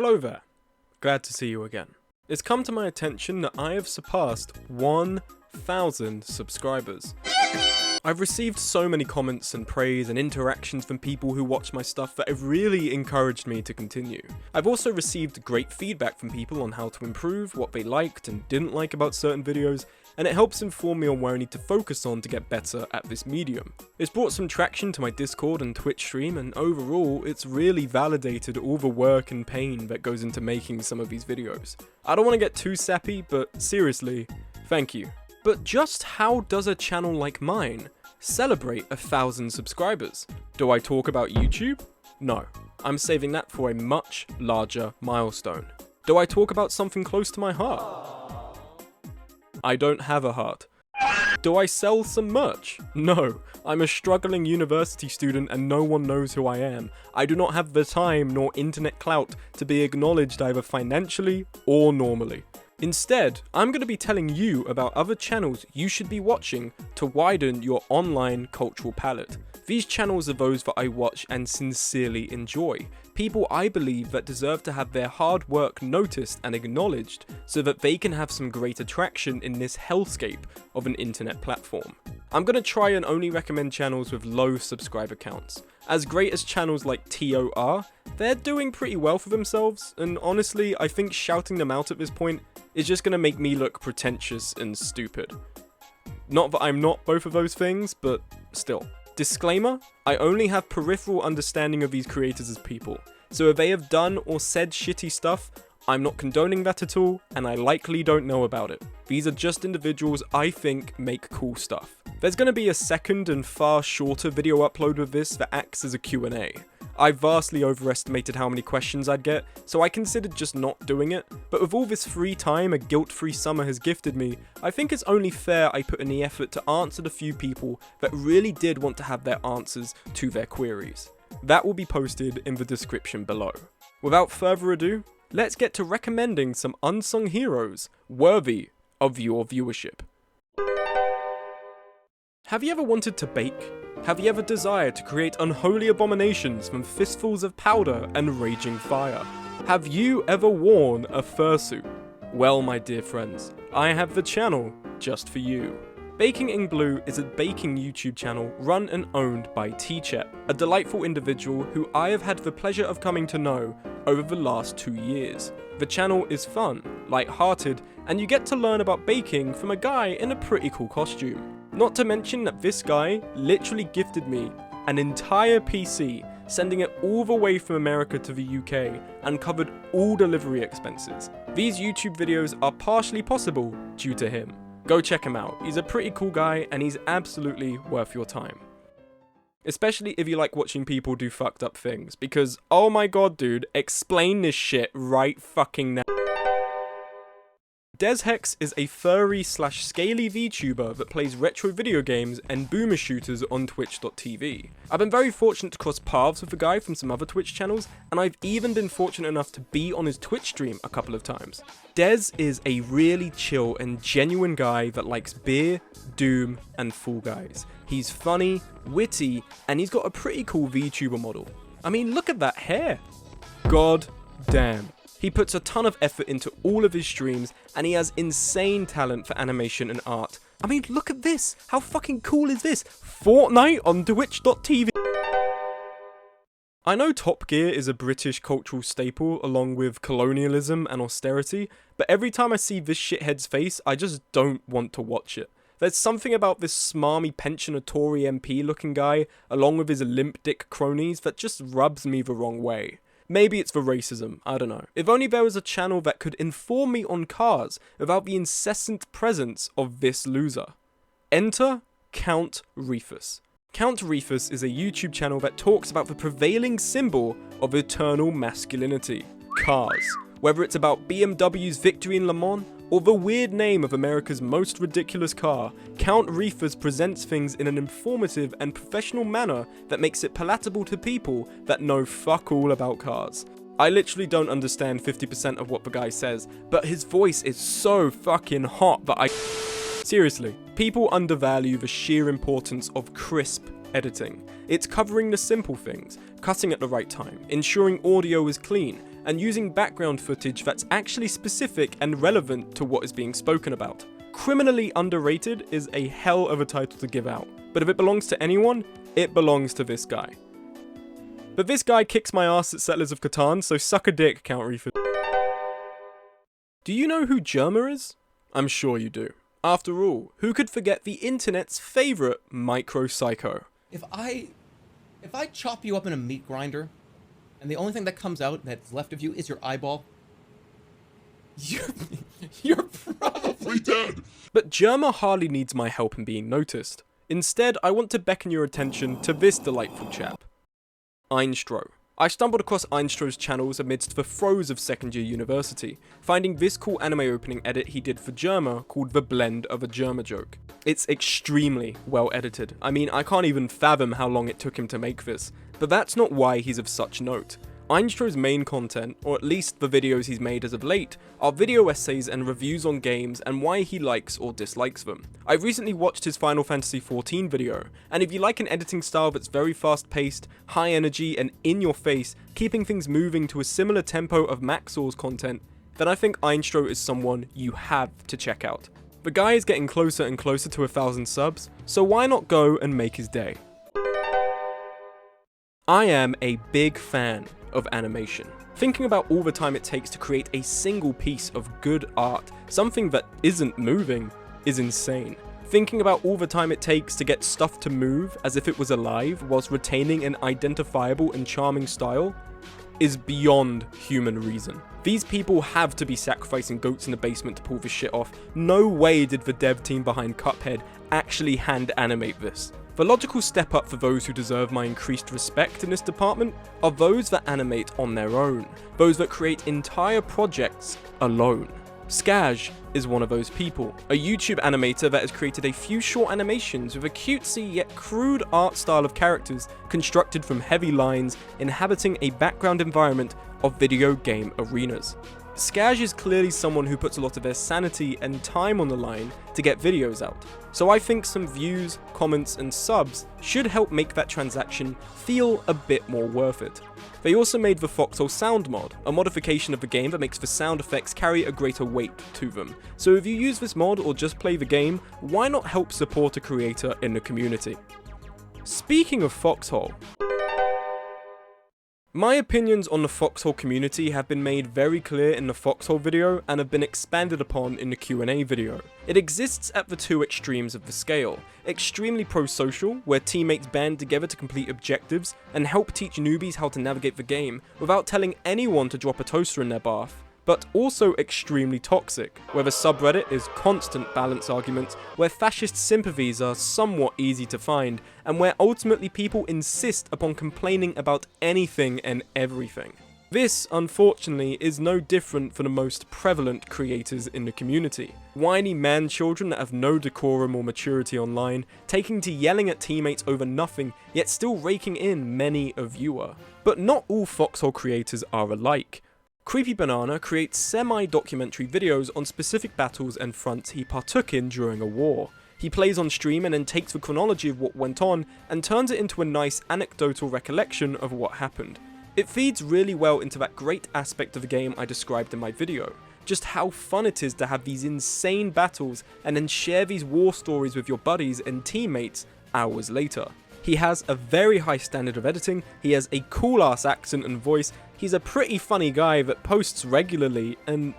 Hello there, glad to see you again. It's come to my attention that I have surpassed 1,000 subscribers. I've received so many comments and praise and interactions from people who watch my stuff that have really encouraged me to continue. I've also received great feedback from people on how to improve, what they liked and didn't like about certain videos, and it helps inform me on where I need to focus on to get better at this medium. It's brought some traction to my Discord and Twitch stream, and overall, it's really validated all the work and pain that goes into making some of these videos. I don't want to get too sappy, but seriously, thank you. But just how does a channel like mine celebrate 1,000 subscribers? Do I talk about YouTube? No, I'm saving that for a much larger milestone. Do I talk about something close to my heart? I don't have a heart. Do I sell some merch? No, I'm a struggling university student and no one knows who I am. I do not have the time nor internet clout to be acknowledged either financially or normally. Instead, I'm going to be telling you about other channels you should be watching to widen your online cultural palette. These channels are those that I watch and sincerely enjoy. People I believe that deserve to have their hard work noticed and acknowledged so that they can have some great attraction in this hellscape of an internet platform. I'm going to try and only recommend channels with low subscriber counts. As great as channels like TO are, they're doing pretty well for themselves, and honestly, I think shouting them out at this point is just going to make me look pretentious and stupid. Not that I'm not both of those things, but still. Disclaimer, I only have peripheral understanding of these creators as people, so if they have done or said shitty stuff, I'm not condoning that at all, and I likely don't know about it. These are just individuals I think make cool stuff. There's going to be a second and far shorter video upload with this that acts as a Q&A. I vastly overestimated how many questions I'd get, so I considered just not doing it, but with all this free time a guilt-free summer has gifted me, I think it's only fair I put in the effort to answer the few people that really did want to have their answers to their queries. That will be posted in the description below. Without further ado, let's get to recommending some unsung heroes worthy of your viewership. Have you ever wanted to bake? Have you ever desired to create unholy abominations from fistfuls of powder and raging fire? Have you ever worn a fursuit? Well, my dear friends, I have the channel just for you. Baking in Blue is a baking YouTube channel run and owned by T-Chep, a delightful individual who I have had the pleasure of coming to know over the last 2 years. The channel is fun, light-hearted, and you get to learn about baking from a guy in a pretty cool costume. Not to mention that this guy literally gifted me an entire PC, sending it all the way from America to the UK, and covered all delivery expenses. These YouTube videos are partially possible due to him. Go check him out, he's a pretty cool guy and he's absolutely worth your time. Especially if you like watching people do fucked up things, because oh my god dude, explain this shit right fucking now. DesHex is a furry/scaly VTuber that plays retro video games and boomer shooters on twitch.tv. I've been very fortunate to cross paths with the guy from some other Twitch channels, and I've even been fortunate enough to be on his Twitch stream a couple of times. Des is a really chill and genuine guy that likes beer, Doom, and Fall Guys. He's funny, witty, and he's got a pretty cool VTuber model. I mean, look at that hair! God damn. He puts a ton of effort into all of his streams, and he has insane talent for animation and art. I mean, look at this! How fucking cool is this? Fortnite on twitch.tv. I know Top Gear is a British cultural staple along with colonialism and austerity, but every time I see this shithead's face, I just don't want to watch it. There's something about this smarmy pensioner Tory MP looking guy, along with his limp dick cronies, that just rubs me the wrong way. Maybe it's for racism, I don't know. If only there was a channel that could inform me on cars without the incessant presence of this loser. Enter CountReefus. CountReefus is a YouTube channel that talks about the prevailing symbol of eternal masculinity, cars. Whether it's about BMW's victory in Le Mans, or the weird name of America's most ridiculous car, CountReefus presents things in an informative and professional manner that makes it palatable to people that know fuck all about cars. I literally don't understand 50% of what the guy says, but his voice is so fucking hot that Seriously, people undervalue the sheer importance of crisp editing. It's covering the simple things, cutting at the right time, ensuring audio is clean, and using background footage that's actually specific and relevant to what is being spoken about. Criminally underrated is a hell of a title to give out, but if it belongs to anyone, it belongs to this guy. But this guy kicks my ass at Settlers of Catan, so suck a dick, CountReefus. Do you know who Germa is? I'm sure you do. After all, who could forget the internet's favourite micro-psycho? If I chop you up in a meat grinder, and the only thing that comes out that's left of you is your eyeball, you're probably dead. But Germa hardly needs my help in being noticed. Instead, I want to beckon your attention to this delightful chap. Einstro. I stumbled across Einstro's channels amidst the throes of second year university, finding this cool anime opening edit he did for Germa called The Blend of a Germa Joke. It's extremely well edited. I mean, I can't even fathom how long it took him to make this, but that's not why he's of such note. Einstro's main content, or at least the videos he's made as of late, are video essays and reviews on games and why he likes or dislikes them. I recently watched his Final Fantasy XIV video, and if you like an editing style that's very fast paced, high energy and in your face, keeping things moving to a similar tempo of Maxor's content, then I think Einstro is someone you have to check out. The guy is getting closer and closer to 1,000 subs, so why not go and make his day? I am a big fan of animation. Thinking about all the time it takes to create a single piece of good art, something that isn't moving, is insane. Thinking about all the time it takes to get stuff to move as if it was alive whilst retaining an identifiable and charming style is beyond human reason. These people have to be sacrificing goats in the basement to pull this shit off. No way did the dev team behind Cuphead actually hand animate this. The logical step up for those who deserve my increased respect in this department are those that animate on their own, those that create entire projects alone. Skaj is one of those people, a YouTube animator that has created a few short animations with a cutesy yet crude art style of characters constructed from heavy lines inhabiting a background environment of video game arenas. Skaj is clearly someone who puts a lot of their sanity and time on the line to get videos out, so I think some views, comments and subs should help make that transaction feel a bit more worth it. They also made the Foxhole Sound mod, a modification of the game that makes the sound effects carry a greater weight to them, so if you use this mod or just play the game, why not help support a creator in the community? Speaking of Foxhole, my opinions on the Foxhole community have been made very clear in the Foxhole video and have been expanded upon in the Q&A video. It exists at the two extremes of the scale. Extremely pro-social, where teammates band together to complete objectives and help teach newbies how to navigate the game without telling anyone to drop a toaster in their bath. But also extremely toxic, where the subreddit is constant balance arguments, where fascist sympathies are somewhat easy to find, and where ultimately people insist upon complaining about anything and everything. This, unfortunately, is no different for the most prevalent creators in the community. Whiny man-children that have no decorum or maturity online, taking to yelling at teammates over nothing, yet still raking in many a viewer. But not all Foxhole creators are alike. Creepy Banana creates semi-documentary videos on specific battles and fronts he partook in during a war. He plays on stream and then takes the chronology of what went on and turns it into a nice anecdotal recollection of what happened. It feeds really well into that great aspect of the game I described in my video, just how fun it is to have these insane battles and then share these war stories with your buddies and teammates hours later. He has a very high standard of editing, he has a cool ass accent and voice, he's a pretty funny guy that posts regularly, and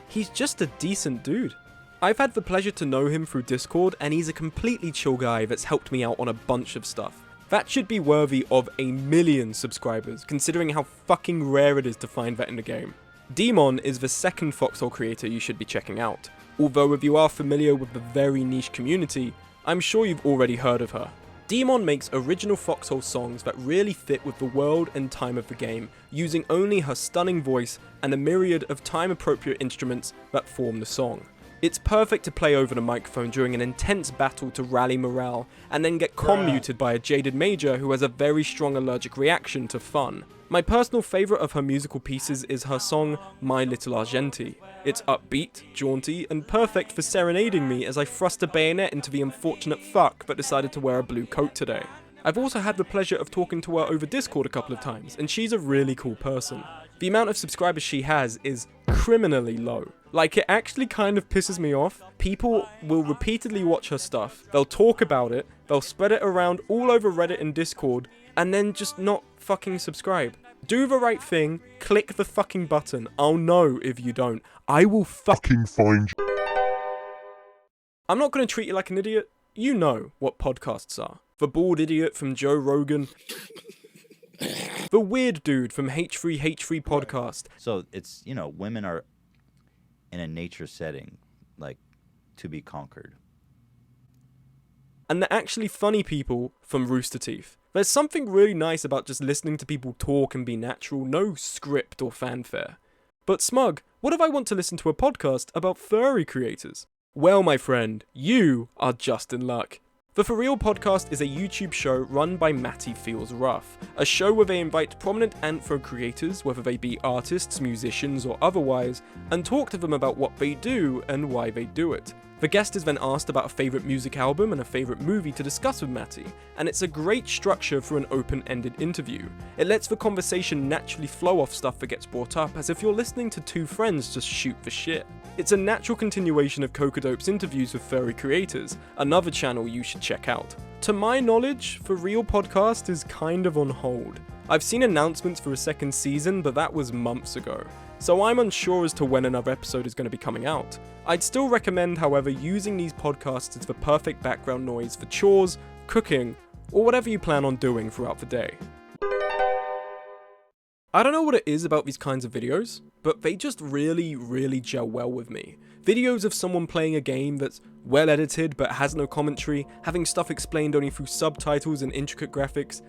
he's just a decent dude. I've had the pleasure to know him through Discord, and he's a completely chill guy that's helped me out on a bunch of stuff. That should be worthy of 1 million subscribers, considering how fucking rare it is to find that in the game. D.MON is the second Foxhole creator you should be checking out, although if you are familiar with the very niche community, I'm sure you've already heard of her. D.MON makes original Foxhole songs that really fit with the world and time of the game, using only her stunning voice and a myriad of time-appropriate instruments that form the song. It's perfect to play over the microphone during an intense battle to rally morale, and then get commuted by a jaded major who has a very strong allergic reaction to fun. My personal favourite of her musical pieces is her song My Little Argenti. It's upbeat, jaunty, and perfect for serenading me as I thrust a bayonet into the unfortunate fuck that decided to wear a blue coat today. I've also had the pleasure of talking to her over Discord a couple of times, and she's a really cool person. The amount of subscribers she has is criminally low. Like, it actually kind of pisses me off. People will repeatedly watch her stuff, they'll talk about it, they'll spread it around all over Reddit and Discord, and then just not fucking subscribe. Do the right thing, click the fucking button. I'll know if you don't. I will fucking find you. I'm not going to treat you like an idiot. You know what podcasts are. The bald idiot from Joe Rogan. The weird dude from H3H3 podcast. So it's, you know, women are in a nature setting, like, to be conquered. And they're actually funny people from Rooster Teeth. There's something really nice about just listening to people talk and be natural, no script or fanfare. But Smug, what if I want to listen to a podcast about furry creators? Well, my friend, you are just in luck. The Furreal podcast is a YouTube show run by Matty Feels Rough, a show where they invite prominent anthro creators, whether they be artists, musicians, or otherwise, and talk to them about what they do and why they do it. The guest is then asked about a favourite music album and a favourite movie to discuss with Matty, and it's a great structure for an open-ended interview. It lets the conversation naturally flow off stuff that gets brought up, as if you're listening to two friends just shoot the shit. It's a natural continuation of Cocodope's interviews with furry creators, another channel you should check out. To my knowledge, Furreal podcast is kind of on hold. I've seen announcements for a second season, but that was months ago, so I'm unsure as to when another episode is going to be coming out. I'd still recommend, however, using these podcasts as the perfect background noise for chores, cooking, or whatever you plan on doing throughout the day. I don't know what it is about these kinds of videos, but they just really gel well with me. Videos of someone playing a game that's well edited but has no commentary, having stuff explained only through subtitles and intricate graphics,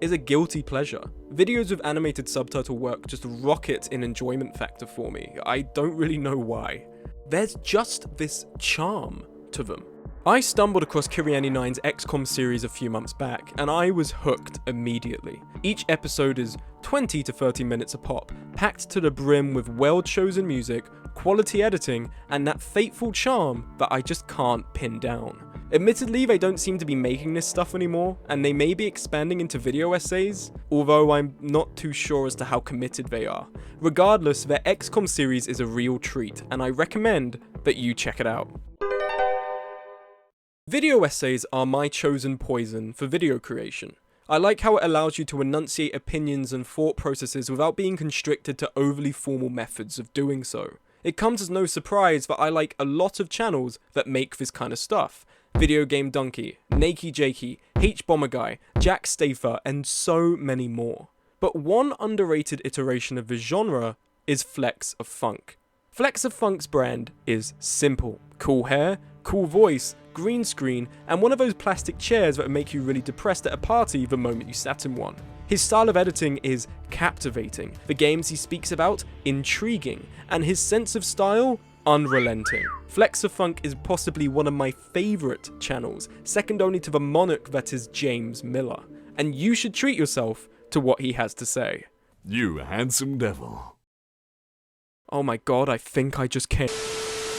is a guilty pleasure. Videos with animated subtitle work just rocket in enjoyment factor for me. I don't really know why. There's just this charm to them. I stumbled across Kiriani9's XCOM series a few months back, and I was hooked immediately. Each episode is 20 to 30 minutes a pop, packed to the brim with well-chosen music, quality editing, and that fateful charm that I just can't pin down. Admittedly, they don't seem to be making this stuff anymore, and they may be expanding into video essays, although I'm not too sure as to how committed they are. Regardless, their XCOM series is a real treat, and I recommend that you check it out. Video essays are my chosen poison for video creation. I like how it allows you to enunciate opinions and thought processes without being constricted to overly formal methods of doing so. It comes as no surprise that I like a lot of channels that make this kind of stuff. Video Game Donkey, Nakey Jakey, H-Bomber Guy, Jack Stafer, and so many more. But one underrated iteration of the genre is Flecks of Funk. Flecks of Funk's brand is simple. Cool hair, cool voice, green screen, and one of those plastic chairs that would make you really depressed at a party the moment you sat in one. His style of editing is captivating, the games he speaks about intriguing, and his sense of style unrelenting. Flecks of Funk is possibly one of my favourite channels, second only to the monarch that is James Miller, and you should treat yourself to what he has to say. You handsome devil. Oh my god, I think I just came.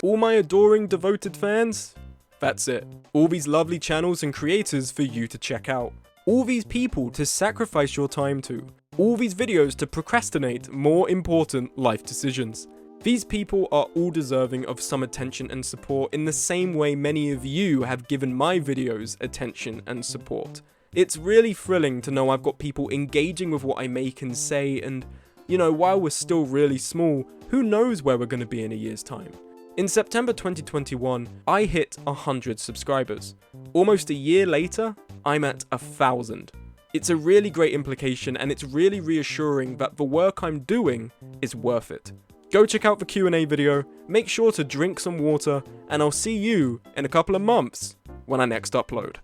All my adoring, devoted fans, that's it. All these lovely channels and creators for you to check out. All these people to sacrifice your time to. All these videos to procrastinate more important life decisions. These people are all deserving of some attention and support in the same way many of you have given my videos attention and support. It's really thrilling to know I've got people engaging with what I make and say, and, you know, while we're still really small, who knows where we're going to be in a year's time. In September 2021, I hit 100 subscribers. Almost a year later, I'm at 1,000. It's a really great implication, and it's really reassuring that the work I'm doing is worth it. Go check out the Q&A video, make sure to drink some water, and I'll see you in a couple of months when I next upload.